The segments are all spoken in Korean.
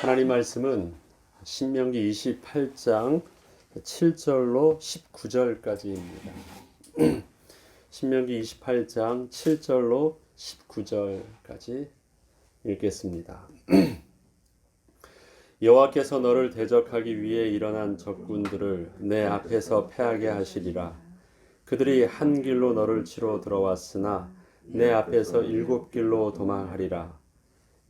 하나님 말씀은 신명기 28장 7절로 19절까지입니다. 신명기 28장 7절로 19절까지 읽겠습니다. 여호와께서 너를 대적하기 위해 일어난 적군들을 내 앞에서 패하게 하시리라. 그들이 한 길로 너를 치러 들어왔으나 내 앞에서 7길로 도망하리라.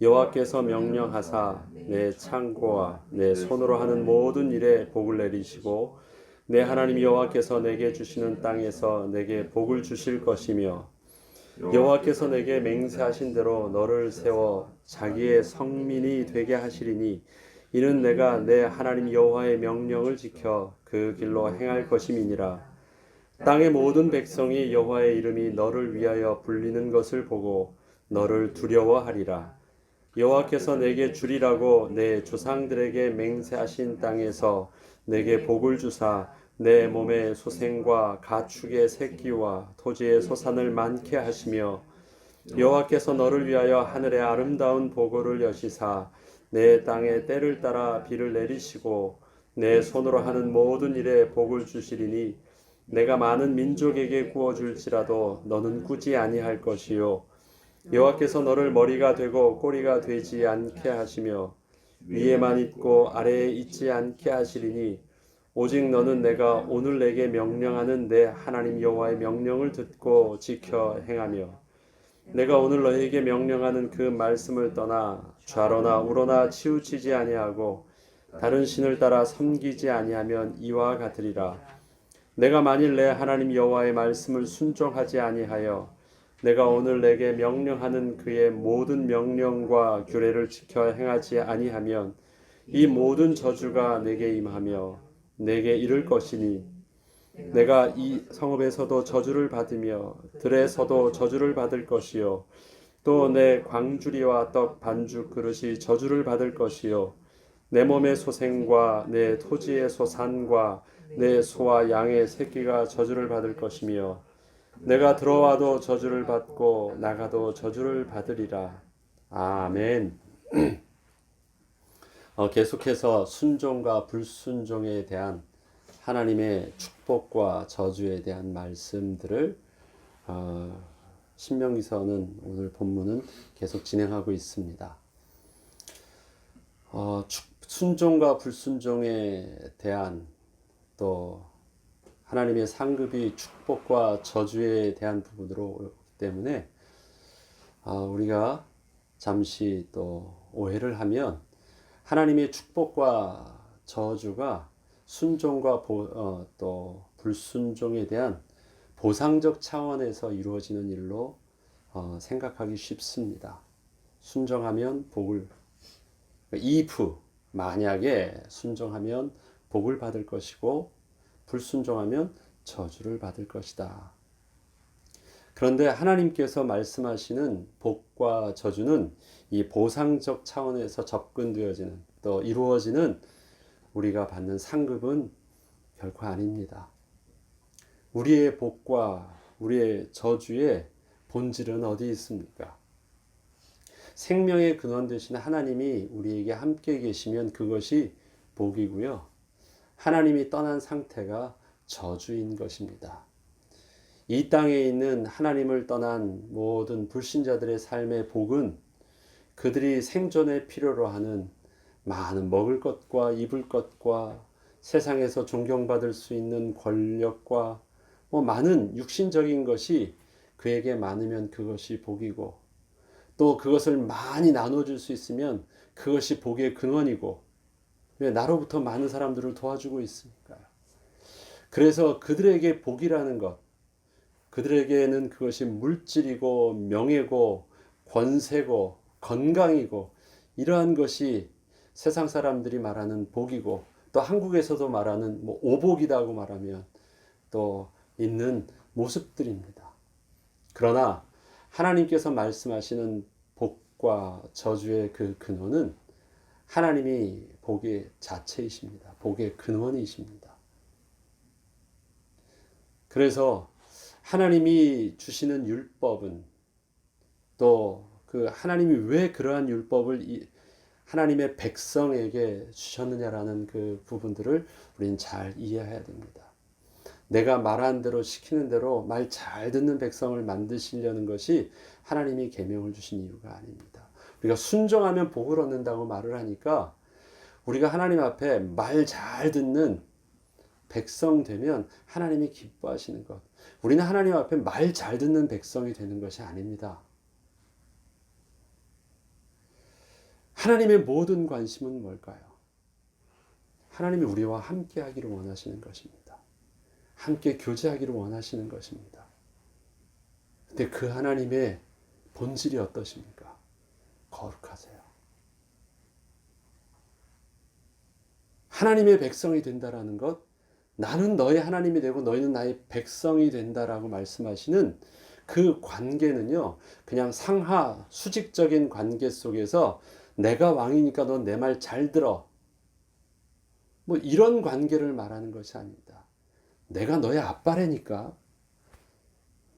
여호와께서 명령하사 내 창고와 내 손으로 하는 모든 일에 복을 내리시고 내 하나님 여호와께서 내게 주시는 땅에서 내게 복을 주실 것이며 여호와께서 내게 맹세하신 대로 너를 세워 자기의 성민이 되게 하시리니 이는 내가 내 하나님 여호와의 명령을 지켜 그 길로 행할 것임이니라. 땅의 모든 백성이 여호와의 이름이 너를 위하여 불리는 것을 보고 너를 두려워하리라. 여호와께서 내게 주리라고 내 조상들에게 맹세하신 땅에서 내게 복을 주사 내 몸의 소생과 가축의 새끼와 토지의 소산을 많게 하시며 여호와께서 너를 위하여 하늘의 아름다운 보고를 여시사 내 땅에 때를 따라 비를 내리시고 내 손으로 하는 모든 일에 복을 주시리니 내가 많은 민족에게 구워줄지라도 너는 꾸지 아니할 것이요 여호와께서 너를 머리가 되고 꼬리가 되지 않게 하시며 위에만 있고 아래에 있지 않게 하시리니 오직 너는 내가 오늘 내게 명령하는 내 하나님 여호와의 명령을 듣고 지켜 행하며 내가 오늘 너에게 명령하는 그 말씀을 떠나 좌로나 우로나 치우치지 아니하고 다른 신을 따라 섬기지 아니하면 이와 같으리라. 내가 만일 내 하나님 여호와의 말씀을 순종하지 아니하여 내가 오늘 내게 명령하는 그의 모든 명령과 규례를 지켜 행하지 아니하면 이 모든 저주가 내게 임하며 내게 이를 것이니 내가 이 성읍에서도 저주를 받으며 들에서도 저주를 받을 것이요 또 내 광주리와 떡 반죽 그릇이 저주를 받을 것이요 내 몸의 소생과 내 토지의 소산과 내 소와 양의 새끼가 저주를 받을 것이며 내가 들어와도 저주를 받고 나가도 저주를 받으리라. 아멘. 계속해서 순종과 불순종에 대한 하나님의 축복과 저주에 대한 말씀들을 신명기서는 오늘 본문은 계속 진행하고 있습니다. 순종과 불순종에 대한 또 하나님의 상급이 축복과 저주에 대한 부분으로 오기 때문에 우리가 잠시 또 오해를 하면 하나님의 축복과 저주가 순종과 또 불순종에 대한 보상적 차원에서 이루어지는 일로 생각하기 쉽습니다. 순종하면 복을 if 만약에 순종하면 복을 받을 것이고 불순종하면 저주를 받을 것이다. 그런데 하나님께서 말씀하시는 복과 저주는 이 보상적 차원에서 접근되어지는 또 이루어지는 우리가 받는 상급은 결코 아닙니다. 우리의 복과 우리의 저주의 본질은 어디 있습니까? 생명의 근원 되신 하나님이 우리에게 함께 계시면 그것이 복이고요. 하나님이 떠난 상태가 저주인 것입니다. 이 땅에 있는 하나님을 떠난 모든 불신자들의 삶의 복은 그들이 생존에 필요로 하는 많은 먹을 것과 입을 것과 세상에서 존경받을 수 있는 권력과 많은 육신적인 것이 그에게 많으면 그것이 복이고 또 그것을 많이 나눠줄 수 있으면 그것이 복의 근원이고 왜 나로부터 많은 사람들을 도와주고 있으니까요. 그래서 그들에게 복이라는 것, 그들에게는 그것이 물질이고 명예고 권세고 건강이고 이러한 것이 세상 사람들이 말하는 복이고 또 한국에서도 말하는 오복이라고 말하면 또 있는 모습들입니다. 그러나 하나님께서 말씀하시는 복과 저주의 그 근원은 하나님이 복의 자체이십니다. 복의 근원이십니다. 그래서 하나님이 주시는 율법은 또 그 하나님이 왜 그러한 율법을 하나님의 백성에게 주셨느냐라는 그 부분들을 우리는 잘 이해해야 됩니다. 내가 말한 대로 시키는 대로 말 잘 듣는 백성을 만드시려는 것이 하나님이 계명을 주신 이유가 아닙니다. 우리가 순종하면 복을 얻는다고 말을 하니까 우리가 하나님 앞에 말 잘 듣는 백성 되면 하나님이 기뻐하시는 것. 우리는 하나님 앞에 말 잘 듣는 백성이 되는 것이 아닙니다. 하나님의 모든 관심은 뭘까요? 하나님이 우리와 함께 하기를 원하시는 것입니다. 함께 교제하기를 원하시는 것입니다. 근데 그 하나님의 본질이 어떠십니까? 거룩하세요. 하나님의 백성이 된다라는 것, 나는 너의 하나님이 되고 너희는 나의 백성이 된다라고 말씀하시는 그 관계는요, 그냥 상하 수직적인 관계 속에서 내가 왕이니까 넌 내 말 잘 들어. 뭐 이런 관계를 말하는 것이 아닙니다. 내가 너의 아빠라니까.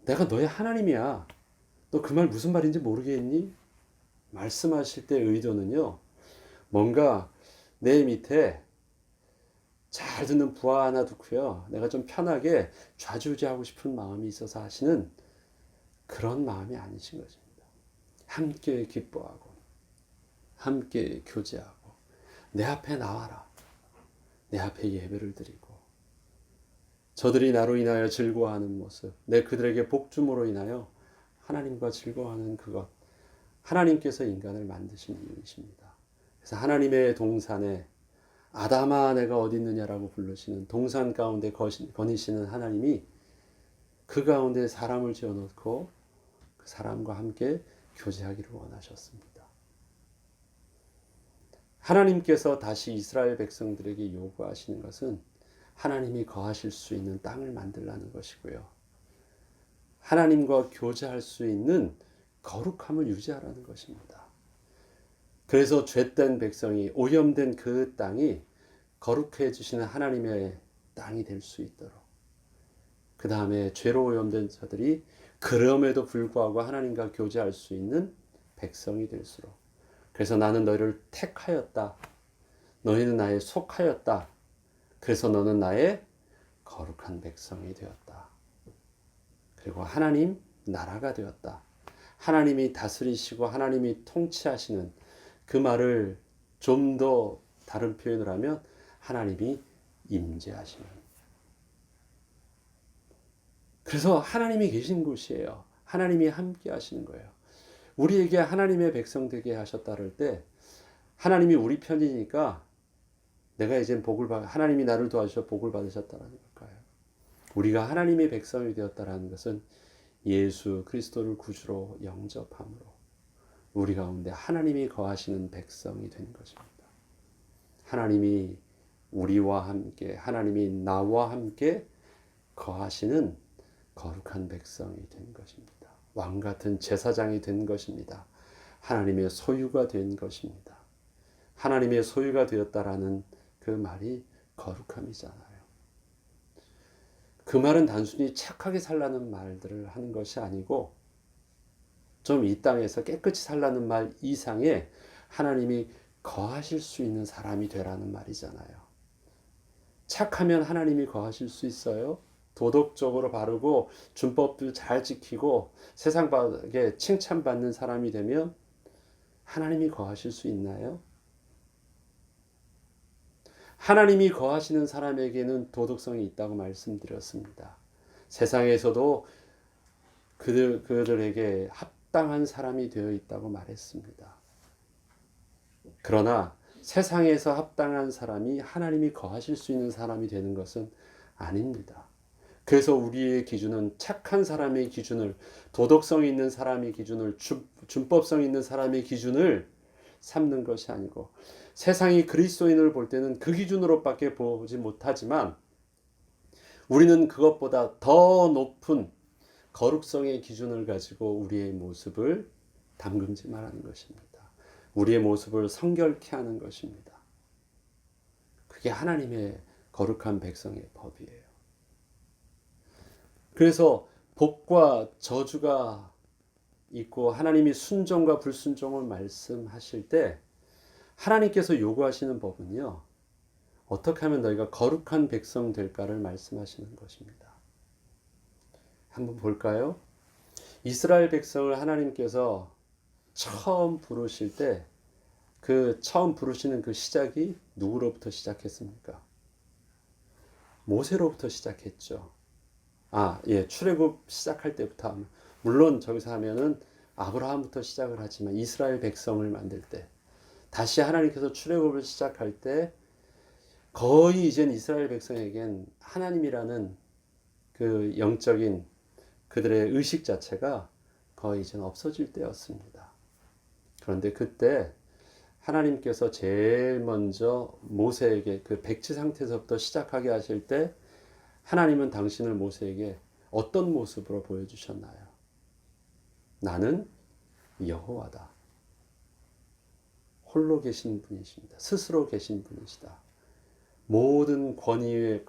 내가 너의 하나님이야. 너 그 말 무슨 말인지 모르겠니? 말씀하실 때 의도는요, 뭔가 내 밑에 잘 듣는 부하 하나 두고요, 내가 좀 편하게 좌지우지하고 싶은 마음이 있어서 하시는 그런 마음이 아니신 것입니다. 함께 기뻐하고 함께 교제하고 내 앞에 나와라. 내 앞에 예배를 드리고 저들이 나로 인하여 즐거워하는 모습, 내 그들에게 복줌으로 인하여 하나님과 즐거워하는 그것, 하나님께서 인간을 만드신 이유이십니다. 그래서 하나님의 동산에 아담아 내가 어디 있느냐라고 부르시는 동산 가운데 거니시는 하나님이 그 가운데 사람을 지어놓고 그 사람과 함께 교제하기를 원하셨습니다. 하나님께서 다시 이스라엘 백성들에게 요구하시는 것은 하나님이 거하실 수 있는 땅을 만들라는 것이고요. 하나님과 교제할 수 있는 거룩함을 유지하라는 것입니다. 그래서 죄된 백성이 오염된 그 땅이 거룩해지시는 하나님의 땅이 될 수 있도록, 그 다음에 죄로 오염된 자들이 그럼에도 불구하고 하나님과 교제할 수 있는 백성이 될수록, 그래서 나는 너희를 택하였다. 너희는 나에 속하였다. 그래서 너는 나의 거룩한 백성이 되었다. 그리고 하나님 나라가 되었다. 하나님이 다스리시고 하나님이 통치하시는 그 말을 좀 더 다른 표현을 하면 하나님이 임재하시는. 그래서 하나님이 계신 곳이에요. 하나님이 함께 하시는 거예요. 우리에게 하나님의 백성 되게 하셨다 할 때 하나님이 우리 편이니까 내가 이젠 하나님이 나를 도와주셔 복을 받으셨다는 걸까요? 우리가 하나님의 백성이 되었다라는 것은 예수 그리스도를 구주로 영접함으로 우리 가운데 하나님이 거하시는 백성이 된 것입니다. 하나님이 우리와 함께, 하나님이 나와 함께 거하시는 거룩한 백성이 된 것입니다. 왕 같은 제사장이 된 것입니다. 하나님의 소유가 된 것입니다. 하나님의 소유가 되었다라는 그 말이 거룩함이잖아요. 그 말은 단순히 착하게 살라는 말들을 하는 것이 아니고 좀 이 땅에서 깨끗이 살라는 말 이상의 하나님이 거하실 수 있는 사람이 되라는 말이잖아요. 착하면 하나님이 거하실 수 있어요? 도덕적으로 바르고 준법도 잘 지키고 세상에 칭찬받는 사람이 되면 하나님이 거하실 수 있나요? 하나님이 거하시는 사람에게는 도덕성이 있다고 말씀드렸습니다. 세상에서도 그들에게 합당한 사람이 되어 있다고 말했습니다. 그러나 세상에서 합당한 사람이 하나님이 거하실 수 있는 사람이 되는 것은 아닙니다. 그래서 우리의 기준은 착한 사람의 기준을, 도덕성 있는 사람의 기준을, 준법성 있는 사람의 기준을 삼는 것이 아니고, 세상이 그리스도인을 볼 때는 그 기준으로밖에 보지 못하지만 우리는 그것보다 더 높은 거룩성의 기준을 가지고 우리의 모습을 담금질하는 것입니다. 우리의 모습을 성결케 하는 것입니다. 그게 하나님의 거룩한 백성의 법이에요. 그래서 복과 저주가 있고 하나님이 순종과 불순종을 말씀하실 때 하나님께서 요구하시는 법은요, 어떻게 하면 너희가 거룩한 백성 될까를 말씀하시는 것입니다. 한번 볼까요? 이스라엘 백성을 하나님께서 처음 부르실 때 그 처음 부르시는 그 시작이 누구로부터 시작했습니까? 모세로부터 시작했죠. 출애굽 시작할 때부터 물론 저기서 하면은 아브라함부터 시작을 하지만 이스라엘 백성을 만들 때 다시 하나님께서 출애굽을 시작할 때 거의 이젠 이스라엘 백성에겐 하나님이라는 그 영적인 그들의 의식 자체가 거의 이젠 없어질 때였습니다. 그런데 그때 하나님께서 제일 먼저 모세에게 그 백지 상태에서부터 시작하게 하실 때 하나님은 당신을 모세에게 어떤 모습으로 보여주셨나요? 나는 여호와다. 홀로 계신 분이십니다. 스스로 계신 분이시다. 모든 권위의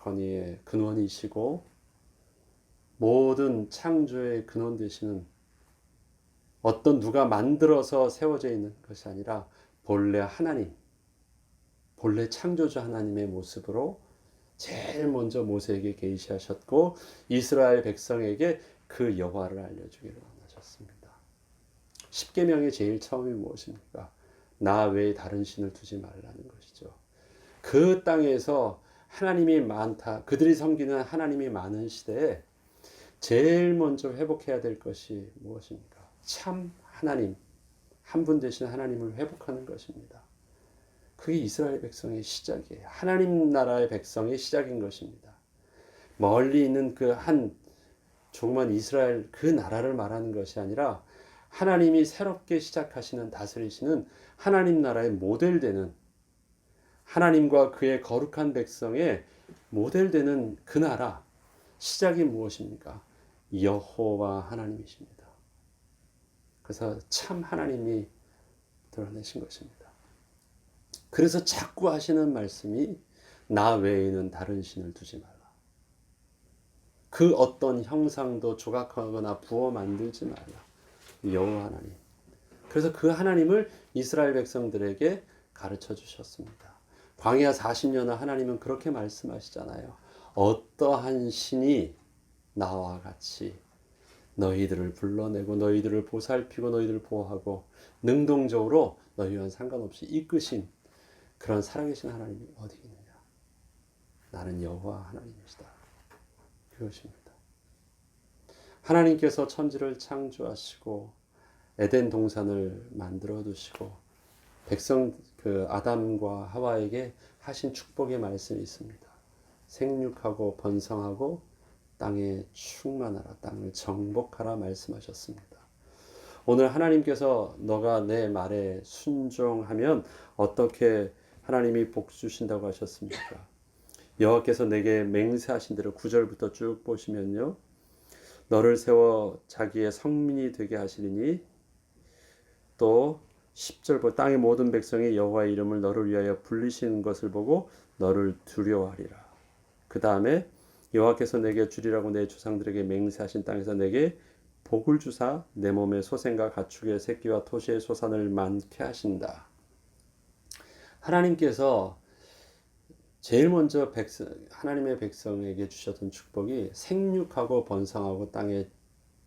근원이시고 모든 창조의 근원 되시는 어떤 누가 만들어서 세워져 있는 것이 아니라 본래 하나님, 본래 창조주 하나님의 모습으로 제일 먼저 모세에게 계시하셨고 이스라엘 백성에게 그 여호와를 알려주기를 원하셨습니다. 십계명의 제일 처음이 무엇입니까? 나 외에 다른 신을 두지 말라는 것이죠. 그 땅에서 하나님이 많다, 그들이 섬기는 하나님이 많은 시대에 제일 먼저 회복해야 될 것이 무엇입니까? 참 하나님, 한 분 되신 하나님을 회복하는 것입니다. 그게 이스라엘 백성의 시작이에요. 하나님 나라의 백성의 시작인 것입니다. 멀리 있는 그 한 조그만 이스라엘 그 나라를 말하는 것이 아니라 하나님이 새롭게 시작하시는 다스리시는 하나님 나라의 모델되는 하나님과 그의 거룩한 백성의 모델되는 그 나라 시작이 무엇입니까? 여호와 하나님이십니다. 그래서 참 하나님이 드러내신 것입니다. 그래서 자꾸 하시는 말씀이 나 외에는 다른 신을 두지 말라. 그 어떤 형상도 조각하거나 부어 만들지 말라. 여호와 하나님. 그래서 그 하나님을 이스라엘 백성들에게 가르쳐 주셨습니다. 광야 40년을 하나님은 그렇게 말씀하시잖아요. 어떠한 신이 나와 같이 너희들을 불러내고 너희들을 보살피고 너희들을 보호하고 능동적으로 너희와 상관없이 이끄신 그런 살아계신 하나님이 어디 있느냐? 나는 여호와 하나님이시다. 그것입니다. 하나님께서 천지를 창조하시고 에덴 동산을 만들어 두시고 백성 그 아담과 하와에게 하신 축복의 말씀이 있습니다. 생육하고 번성하고 땅에 충만하라, 땅을 정복하라 말씀하셨습니다. 오늘 하나님께서 너가 내 말에 순종하면 어떻게 하나님이 복 주신다고 하셨습니까? 여호와께서 내게 맹세하신 대로 9절부터 쭉 보시면요. 너를 세워 자기의 성민이 되게 하시리니 또 10절 땅의 모든 백성이 여호와의 이름을 너를 위하여 불리시는 것을 보고 너를 두려워하리라. 그 다음에 여호와께서 내게 주리라고 내 조상들에게 맹세하신 땅에서 내게 복을 주사 내 몸의 소생과 가축의 새끼와 토시의 소산을 많게 하신다. 하나님께서 제일 먼저 하나님의 백성에게 주셨던 축복이 생육하고 번성하고 땅에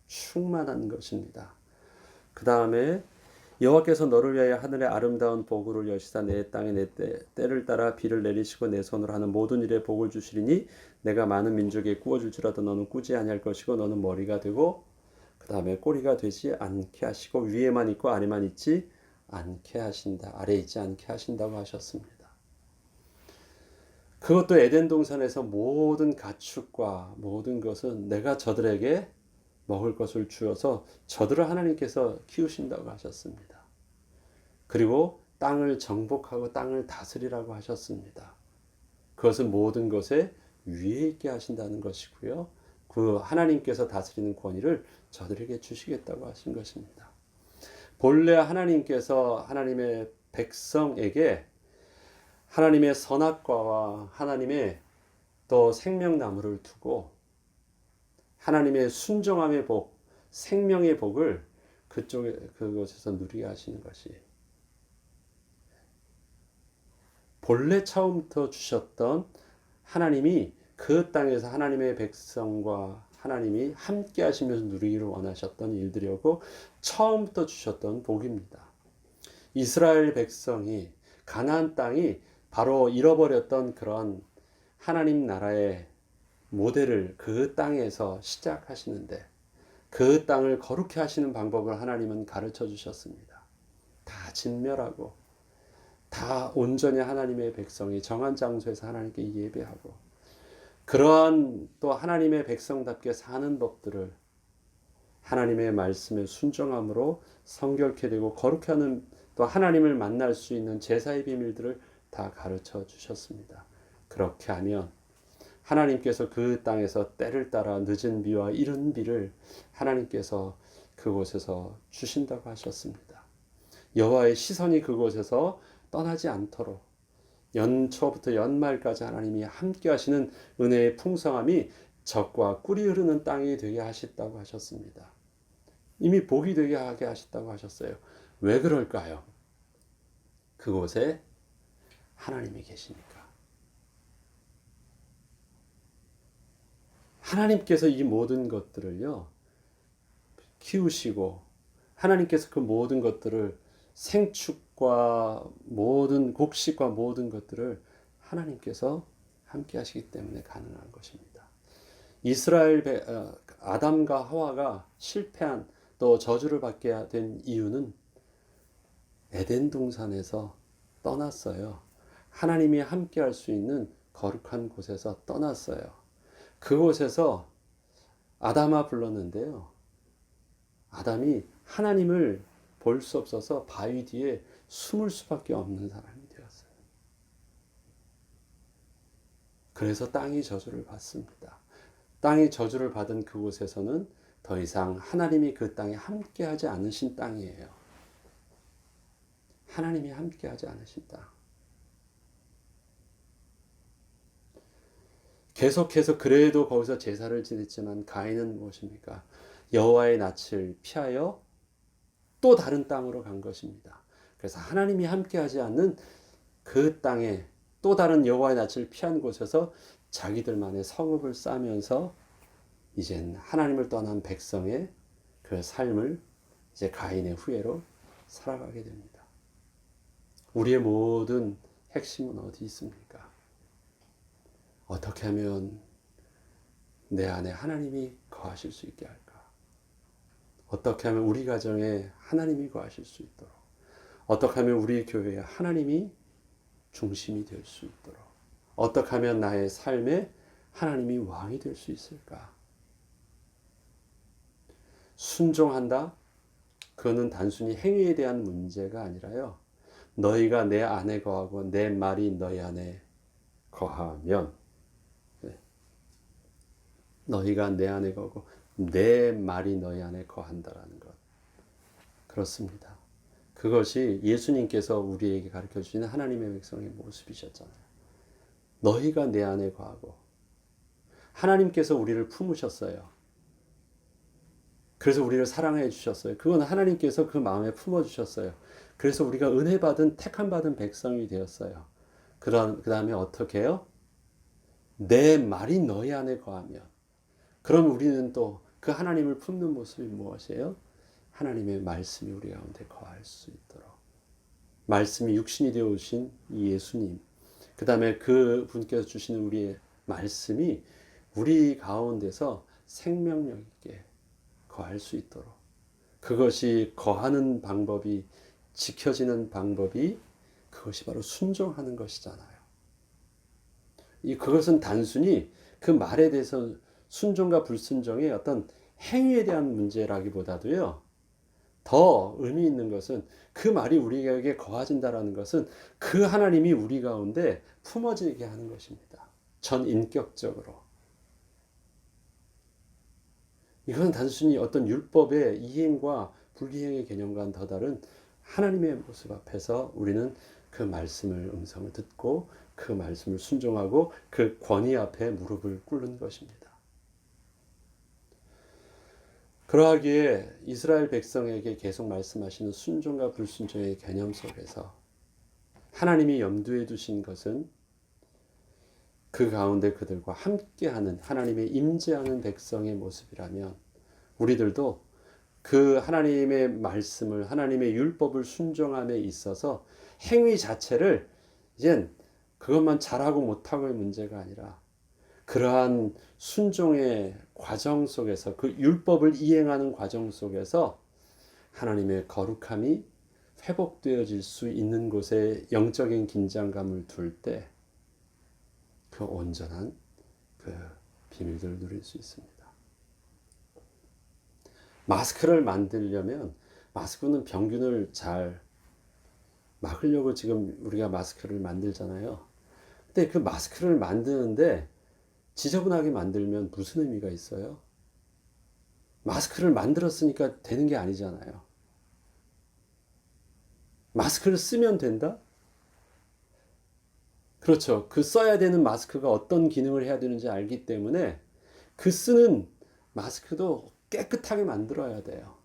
충만한 것입니다. 그 다음에 여호와께서 너를 위하여 하늘의 아름다운 복을 여시사 내 땅에 내 때를 따라 비를 내리시고 내 손으로 하는 모든 일에 복을 주시리니 내가 많은 민족에 꾸어줄지라도 너는 꾸지 아니할 것이고 너는 머리가 되고 그 다음에 꼬리가 되지 않게 하시고 위에만 있고 아래만 있지 않게 하신다. 아래 있지 않게 하신다고 하셨습니다. 그것도 에덴 동산에서 모든 가축과 모든 것은 내가 저들에게 먹을 것을 주어서 저들을 하나님께서 키우신다고 하셨습니다. 그리고 땅을 정복하고 땅을 다스리라고 하셨습니다. 그것은 모든 것에 위에 있게 하신다는 것이고요. 그 하나님께서 다스리는 권위를 저들에게 주시겠다고 하신 것입니다. 본래 하나님께서 하나님의 백성에게 하나님의 선악과와 하나님의 또 생명나무를 두고 하나님의 순종함의 복, 생명의 복을 그곳에서 누리게 하시는 것이 본래 처음부터 주셨던 하나님이 그 땅에서 하나님의 백성과 하나님이 함께 하시면서 누리기를 원하셨던 일들이었고 처음부터 주셨던 복입니다. 이스라엘 백성이 가나안 땅이 바로 잃어버렸던 그런 하나님 나라의 모델을 그 땅에서 시작하시는데 그 땅을 거룩히 하시는 방법을 하나님은 가르쳐 주셨습니다. 다 진멸하고 다 온전히 하나님의 백성이 정한 장소에서 하나님께 예배하고 그러한 또 하나님의 백성답게 사는 법들을 하나님의 말씀에 순종함으로 성결케 되고 거룩해 하는 또 하나님을 만날 수 있는 제사의 비밀들을 다 가르쳐 주셨습니다. 그렇게 하면 하나님께서 그 땅에서 때를 따라 늦은 비와 이른 비를 하나님께서 그곳에서 주신다고 하셨습니다. 여호와의 시선이 그곳에서 떠나지 않도록 연초부터 연말까지 하나님이 함께 하시는 은혜의 풍성함이 젖과 꿀이 흐르는 땅이 되게 하셨다고 하셨습니다. 이미 복이 되게 하게 하셨다고 하셨어요. 왜 그럴까요? 그곳에 하나님이 계시니까. 하나님께서 이 모든 것들을요 키우시고 하나님께서 그 모든 것들을 생축과 모든 곡식과 모든 것들을 하나님께서 함께 하시기 때문에 가능한 것입니다. 아담과 하와가 실패한 또 저주를 받게 된 이유는 에덴 동산에서 떠났어요. 하나님이 함께 할 수 있는 거룩한 곳에서 떠났어요. 그곳에서 아담아 불렀는데요. 아담이 하나님을 볼 수 없어서 바위 뒤에 숨을 수밖에 없는 사람이 되었어요. 그래서 땅이 저주를 받습니다. 땅이 저주를 받은 그곳에서는 더 이상 하나님이 그 땅에 함께하지 않으신 땅이에요. 하나님이 함께하지 않으신 땅. 계속해서 그래도 거기서 제사를 지냈지만 가인은 무엇입니까? 여호와의 낯을 피하여 또 다른 땅으로 간 것입니다. 그래서 하나님이 함께하지 않는 그 땅에 또 다른 여호와의 낯을 피한 곳에서 자기들만의 성읍을 쌓으면서 이젠 하나님을 떠난 백성의 그 삶을 이제 가인의 후예로 살아가게 됩니다. 우리의 모든 핵심은 어디 있습니까? 어떻게 하면 내 안에 하나님이 거하실 수 있게 할까? 어떻게 하면 우리 가정에 하나님이 거하실 수 있도록, 어떻게 하면 우리 교회에 하나님이 중심이 될 수 있도록, 어떻게 하면 나의 삶에 하나님이 왕이 될 수 있을까? 순종한다? 그거는 단순히 행위에 대한 문제가 아니라요. 너희가 내 안에 거하고 내 말이 너희 안에 거하면, 너희가 내 안에 거하고 내 말이 너희 안에 거한다라는 것. 그렇습니다. 그것이 예수님께서 우리에게 가르쳐 주시는 하나님의 백성의 모습이셨잖아요. 너희가 내 안에 거하고 하나님께서 우리를 품으셨어요. 그래서 우리를 사랑해 주셨어요. 그건 하나님께서 그 마음에 품어 주셨어요. 그래서 우리가 은혜 받은 택함 받은 백성이 되었어요. 그 다음에 어떻게 해요? 내 말이 너희 안에 거하면 그럼 우리는 또 그 하나님을 품는 모습이 무엇이에요? 하나님의 말씀이 우리 가운데 거할 수 있도록 말씀이 육신이 되어 오신 예수님 그 다음에 그 분께서 주시는 우리의 말씀이 우리 가운데서 생명력 있게 거할 수 있도록 그것이 거하는 방법이 지켜지는 방법이 그것이 바로 순종하는 것이잖아요. 그것은 단순히 그 말에 대해서 순종과 불순종의 어떤 행위에 대한 문제라기보다도요. 더 의미 있는 것은 그 말이 우리에게 거하진다라는 것은 그 하나님이 우리 가운데 품어지게 하는 것입니다. 전 인격적으로. 이건 단순히 어떤 율법의 이행과 불이행의 개념과는 더 다른 하나님의 모습 앞에서 우리는 그 말씀을 음성을 듣고 그 말씀을 순종하고 그 권위 앞에 무릎을 꿇는 것입니다. 그러하기에 이스라엘 백성에게 계속 말씀하시는 순종과 불순종의 개념 속에서 하나님이 염두에 두신 것은 그 가운데 그들과 함께하는 하나님의 임재하는 백성의 모습이라면 우리들도 그 하나님의 말씀을 하나님의 율법을 순종함에 있어서 행위 자체를 이젠 그것만 잘하고 못하고의 문제가 아니라 그러한 순종의 과정 속에서 그 율법을 이행하는 과정 속에서 하나님의 거룩함이 회복되어질 수 있는 곳에 영적인 긴장감을 둘 때 그 온전한 그 비밀들을 누릴 수 있습니다. 마스크를 만들려면 마스크는 병균을 잘 막으려고 지금 우리가 마스크를 만들잖아요. 근데 그 마스크를 만드는데 지저분하게 만들면 무슨 의미가 있어요? 마스크를 만들었으니까 되는 게 아니잖아요. 마스크를 쓰면 된다? 그렇죠. 그 써야 되는 마스크가 어떤 기능을 해야 되는지 알기 때문에 그 쓰는 마스크도 깨끗하게 만들어야 돼요.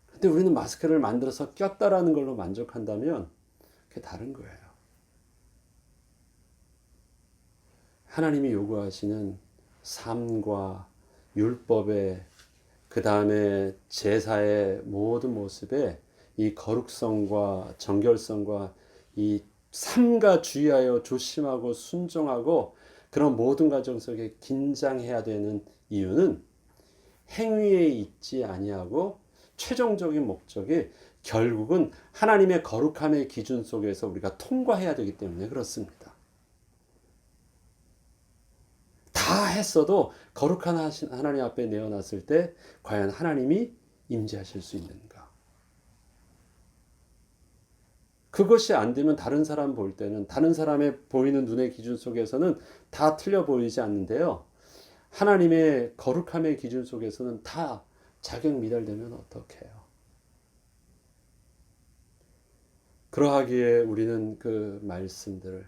근데 우리는 마스크를 만들어서 꼈다라는 걸로 만족한다면 그게 다른 거예요. 하나님이 요구하시는 삶과 율법의 그 다음에 제사의 모든 모습에 이 거룩성과 정결성과 이 삼가 주의하여 조심하고 순종하고 그런 모든 과정 속에 긴장해야 되는 이유는 행위에 있지 아니하고 최종적인 목적이 결국은 하나님의 거룩함의 기준 속에서 우리가 통과해야 되기 때문에 그렇습니다. 다 했어도 거룩한 하나님 앞에 내어놨을 때 과연 하나님이 임재하실 수 있는가? 그것이 안 되면 다른 사람 볼 때는 다른 사람의 보이는 눈의 기준 속에서는 다 틀려 보이지 않는데요. 하나님의 거룩함의 기준 속에서는 다 자격 미달되면 어떡해요? 그러하기에 우리는 그 말씀들을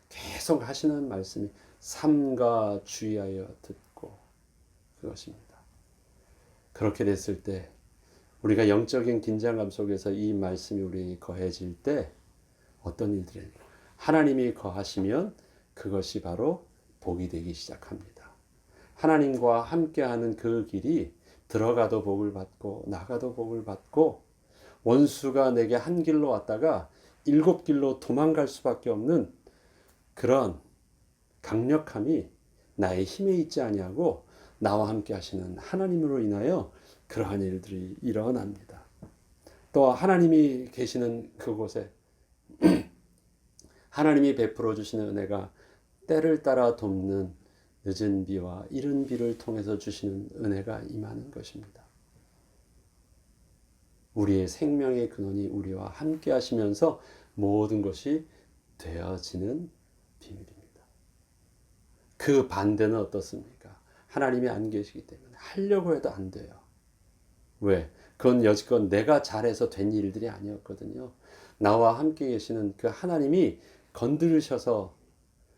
계속 하시는 말씀이 삼가 주의하여 듣고 그것입니다. 그렇게 됐을 때 우리가 영적인 긴장감 속에서 이 말씀이 우리 거해질 때 어떤 일들이 하나님이 거하시면 그것이 바로 복이 되기 시작합니다. 하나님과 함께하는 그 길이 들어가도 복을 받고 나가도 복을 받고 원수가 내게 한 길로 왔다가 7길로 도망갈 수밖에 없는 그런 강력함이 나의 힘에 있지 아니하고 나와 함께 하시는 하나님으로 인하여 그러한 일들이 일어납니다. 또 하나님이 계시는 그곳에 하나님이 베풀어 주시는 은혜가 때를 따라 돕는 늦은 비와 이른 비를 통해서 주시는 은혜가 임하는 것입니다. 우리의 생명의 근원이 우리와 함께 하시면서 모든 것이 되어지는 비밀입니다. 그 반대는 어떻습니까? 하나님이 안 계시기 때문에 하려고 해도 안 돼요. 왜? 그건 여지껏 내가 잘해서 된 일들이 아니었거든요. 나와 함께 계시는 그 하나님이 건드리셔서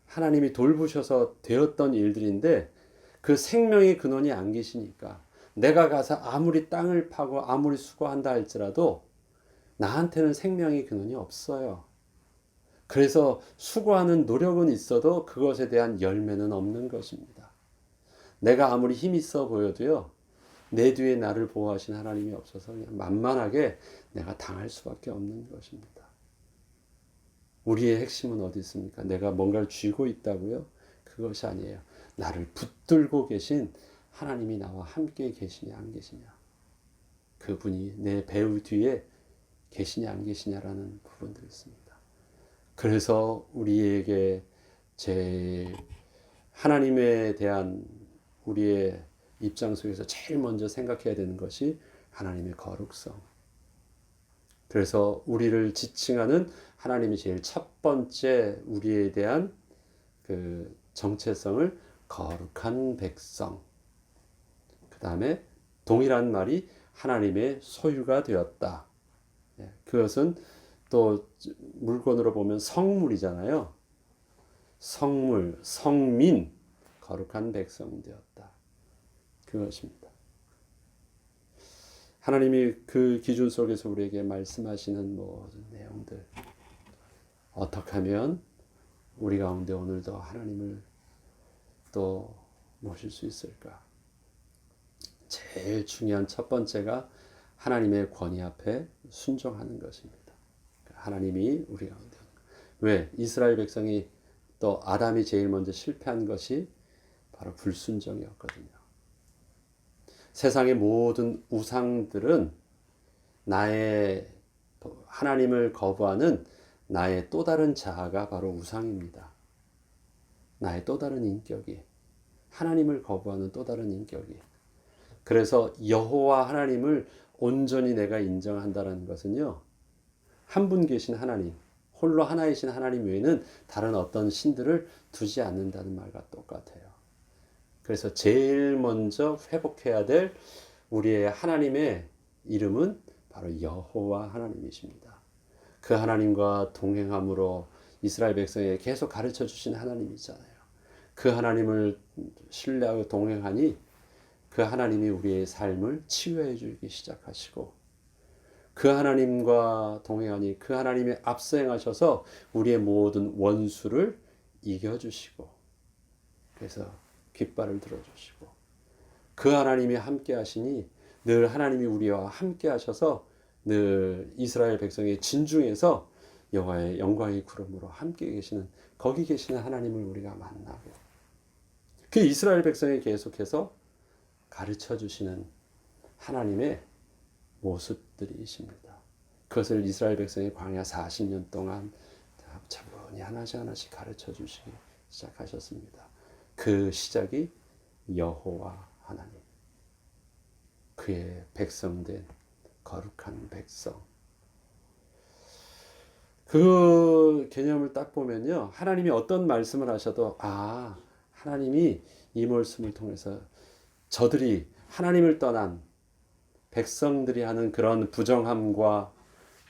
하나님이 돌보셔서 되었던 일들인데 그 생명의 근원이 안 계시니까 내가 가서 아무리 땅을 파고 아무리 수고한다 할지라도 나한테는 생명의 근원이 없어요. 그래서 수고하는 노력은 있어도 그것에 대한 열매는 없는 것입니다. 내가 아무리 힘 있어 보여도요. 내 뒤에 나를 보호하신 하나님이 없어서 그냥 만만하게 내가 당할 수밖에 없는 것입니다. 우리의 핵심은 어디 있습니까? 내가 뭔가를 쥐고 있다고요? 그것이 아니에요. 나를 붙들고 계신 하나님이 나와 함께 계시냐 안 계시냐. 그분이 내 배우 뒤에 계시냐 안 계시냐라는 부분들이 있습니다. 그래서 우리에게 제일 하나님에 대한 우리의 입장 속에서 제일 먼저 생각해야 되는 것이 하나님의 거룩성. 그래서 우리를 지칭하는 하나님이 제일 첫 번째 우리에 대한 그 정체성을 거룩한 백성. 그 다음에 동일한 말이 하나님의 소유가 되었다. 그것은 또 물건으로 보면 성물이잖아요. 성물, 성민, 거룩한 백성이 되었다. 그것입니다. 하나님이 그 기준 속에서 우리에게 말씀하시는 모든 내용들 어떻게 하면 우리 가운데 오늘도 하나님을 또 모실 수 있을까? 제일 중요한 첫 번째가 하나님의 권위 앞에 순종하는 것입니다. 하나님이 우리 가운데. 왜? 이스라엘 백성이 또 아담이 제일 먼저 실패한 것이 바로 불순종이었거든요. 세상의 모든 우상들은 나의 하나님을 거부하는 나의 또 다른 자아가 바로 우상입니다. 나의 또 다른 인격이 하나님을 거부하는 또 다른 인격이. 그래서 여호와 하나님을 온전히 내가 인정한다는 것은요, 한 분 계신 하나님, 홀로 하나이신 하나님 외에는 다른 어떤 신들을 두지 않는다는 말과 똑같아요. 그래서 제일 먼저 회복해야 될 우리의 하나님의 이름은 바로 여호와 하나님이십니다. 그 하나님과 동행함으로 이스라엘 백성에게 계속 가르쳐 주신 하나님이잖아요. 그 하나님을 신뢰하고 동행하니 그 하나님이 우리의 삶을 치유해 주기 시작하시고, 그 하나님과 동행하니 그 하나님이 앞서 행하셔서 우리의 모든 원수를 이겨주시고, 그래서 깃발을 들어주시고, 그 하나님이 함께 하시니 늘 하나님이 우리와 함께 하셔서 늘 이스라엘 백성의 진중에서 여호와의 영광의 구름으로 함께 계시는, 거기 계시는 하나님을 우리가 만나고, 그 이스라엘 백성에 계속해서 가르쳐 주시는 하나님의 모습들이십니다. 그것을 이스라엘 백성이 광야 40년 동안 차분히 하나씩 하나씩 가르쳐 주시기 시작하셨습니다. 그 시작이 여호와 하나님, 그의 백성된 거룩한 백성. 그 개념을 딱 보면요, 하나님이 어떤 말씀을 하셔도 하나님이 이 말씀을 통해서 저들이 하나님을 떠난 백성들이 하는 그런 부정함과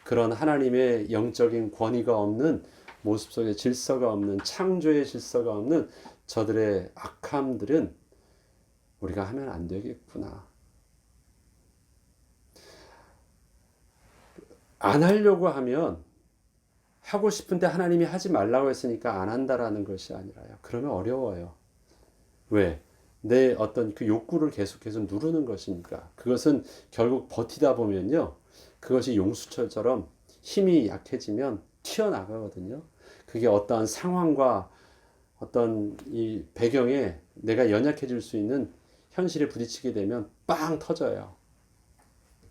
그런 하나님의 영적인 권위가 없는 모습 속에 질서가 없는, 창조의 질서가 없는 저들의 악함들은 우리가 하면 안 되겠구나. 안 하려고 하면, 하고 싶은데 하나님이 하지 말라고 했으니까 안 한다라는 것이 아니라요. 그러면 어려워요. 왜? 내 어떤 그 욕구를 계속해서 누르는 것이니까. 그것은 결국 버티다 보면요, 그것이 용수철처럼 힘이 약해지면 튀어나가거든요. 그게 어떠한 상황과 어떤 이 배경에 내가 연약해질 수 있는 현실에 부딪히게 되면 빵 터져요.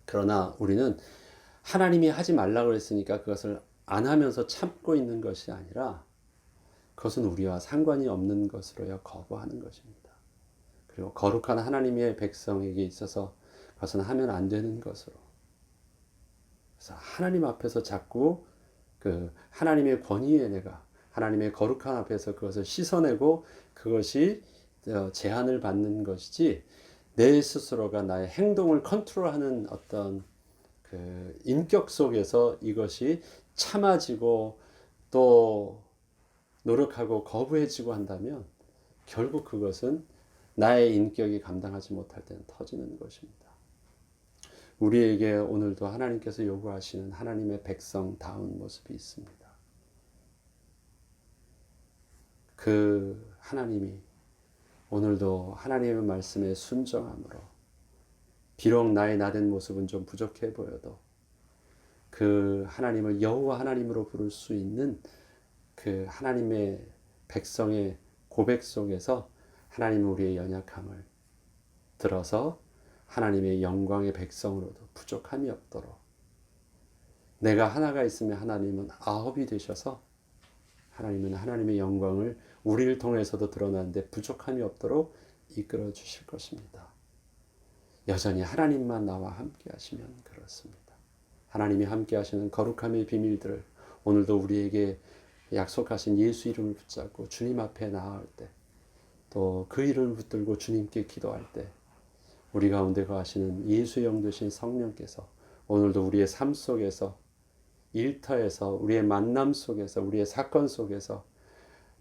그러나 우리는 하나님이 하지 말라고 했으니까 그것을 안 하면서 참고 있는 것이 아니라, 그것은 우리와 상관이 없는 것으로요 거부하는 것입니다. 그리고 거룩한 하나님의 백성에게 있어서 그것은 하면 안 되는 것으로. 그래서 하나님 앞에서 자꾸 그 하나님의 권위에 내가 하나님의 거룩한 앞에서 그것을 씻어내고 그것이 제한을 받는 것이지, 내 스스로가 나의 행동을 컨트롤하는 어떤 그 인격 속에서 이것이 참아지고 또 노력하고 거부해지고 한다면 결국 그것은 나의 인격이 감당하지 못할 때는 터지는 것입니다. 우리에게 오늘도 하나님께서 요구하시는 하나님의 백성다운 모습이 있습니다. 그 하나님이 오늘도 하나님의 말씀에 순종함으로, 비록 나의 나된 모습은 좀 부족해 보여도 그 하나님을 여호와 하나님으로 부를 수 있는 그 하나님의 백성의 고백 속에서 하나님은 우리의 연약함을 들어서 하나님의 영광의 백성으로도 부족함이 없도록, 내가 하나가 있으면 하나님은 아홉이 되셔서 하나님은 하나님의 영광을 우리를 통해서도 드러나는데 부족함이 없도록 이끌어 주실 것입니다. 여전히 하나님만 나와 함께 하시면 그렇습니다. 하나님이 함께 하시는 거룩함의 비밀들을 오늘도 우리에게 약속하신 예수 이름을 붙잡고 주님 앞에 나아갈 때, 또 그 이름을 붙들고 주님께 기도할 때, 우리 가운데 거하시는 예수의 영 되신 성령께서 오늘도 우리의 삶 속에서, 일터에서, 우리의 만남 속에서, 우리의 사건 속에서,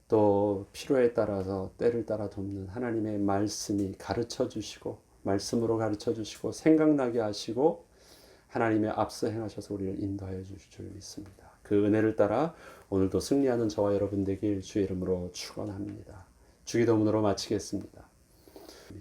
또 필요에 따라서 때를 따라 돕는 하나님의 말씀이 가르쳐 주시고, 말씀으로 가르쳐 주시고 생각나게 하시고 하나님의 앞서 행하셔서 우리를 인도하여 주실 줄 믿습니다. 그 은혜를 따라 오늘도 승리하는 저와 여러분 되길 주의 이름으로 축원합니다. 주기도문으로 마치겠습니다.